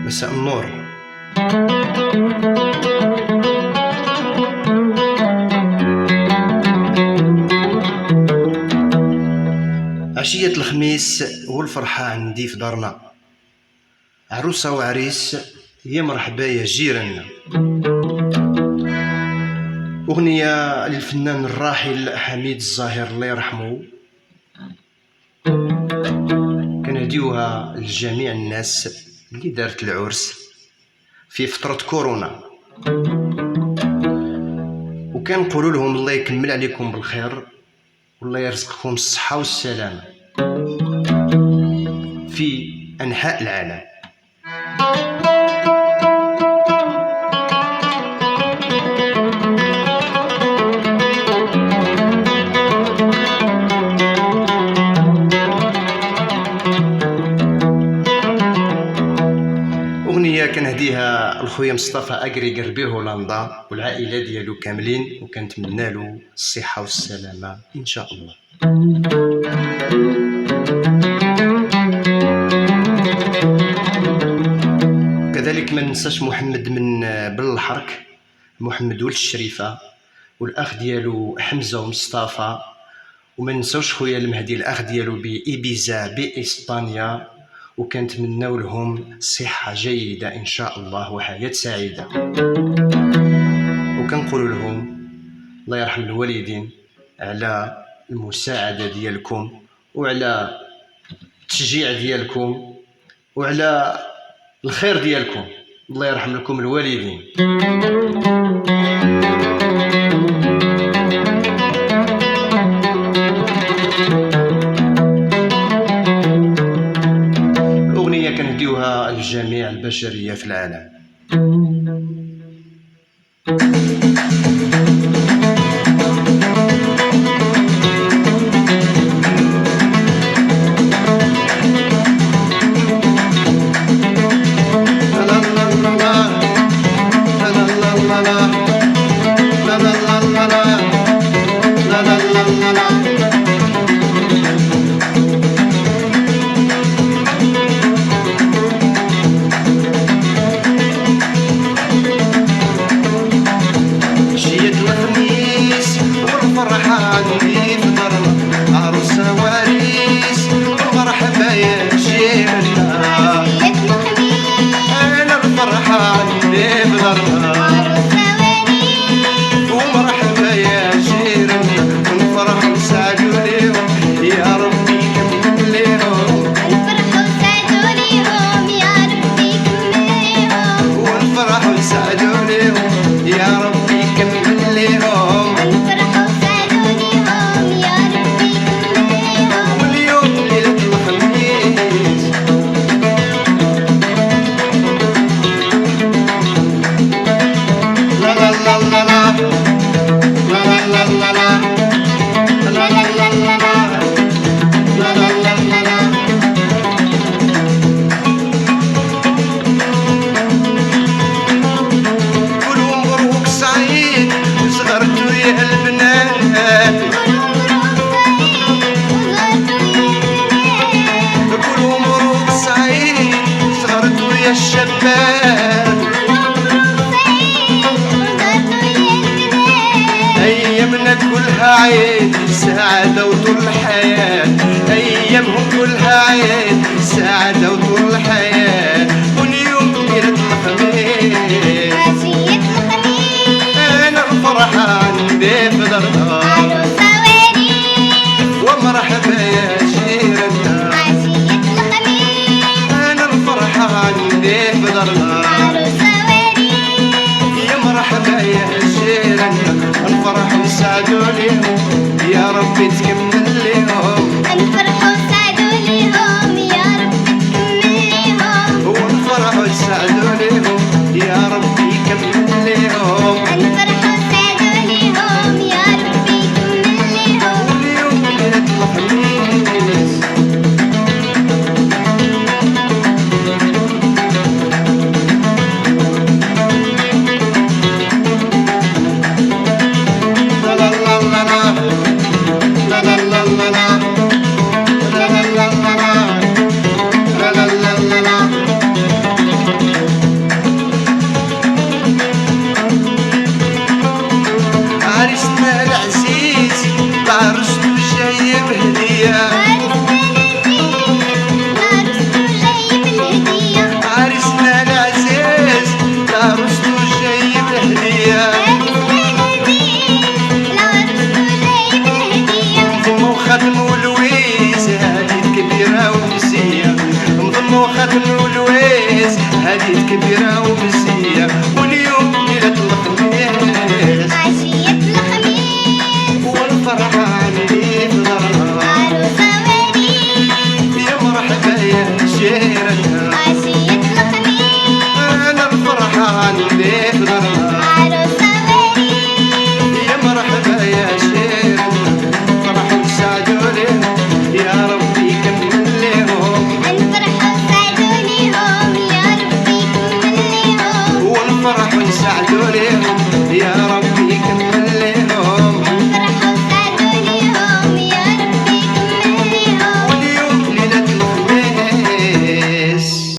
مساء النور. عشية الخميس والفرحة عندي في دارنا، عروسة وعريس يا مرحبا يا جيراننا. أغنية للفنان الراحل حميد الزاهر الله يرحمه، كنهديوها لجميع الناس اللي دارت العرس في فترة كورونا، وكنقولوا لهم الله يكمل عليكم بالخير والله يرزقكم الصحة والسلامة في أنحاء العالم. أغنية كنهديها الخويا مصطفى أقري قربيه هولندا والعائلة ديالو كاملين، وكنتمنى له الصحة والسلامة إن شاء الله. كذلك ما ننساش محمد من بن الحرك، محمد ولد الشريفة، والأخ ديالو حمزة ومصطفى، وما ننساوش خويا المهدي الأخ ديالو بإيبيزا بإسبانيا، وكنتمناو لهم صحة جيدة إن شاء الله وحياة سعيدة. وكنقول لهم الله يرحم الوالدين على المساعدة ديالكم وعلى التشجيع ديالكم وعلى الخير ديالكم، الله يرحم لكم الوالدين. الأغنية كنهديوها لجميع البشرية في العالم. أيامنا كلها عيد سعادة وطول الحياة، أيامهم كلها عيد سعادة وطول الحياة. واليوم ليلة الخميس عشية الخميس أنا الفرحان في دارنا، عروسة وريس ومرحبا يا جيراننا. عشية الخميس أنا الفرحان في دارنا، عروسة وريس يا مرحبا يا جيراننا. الفرح وسعدوا ليهم يا ربي تكمل ليهم، الفرح وسعدوا ليهم يا ربي تكمل ليهم. والفرح وسعدوا ليهم يا ربي يكمل ليهم، الفرح وسعدوا ليهم يا ربي يكمل ليهم. واليوم ليلة الخميس la la la la la حديد كبيرة وبزاف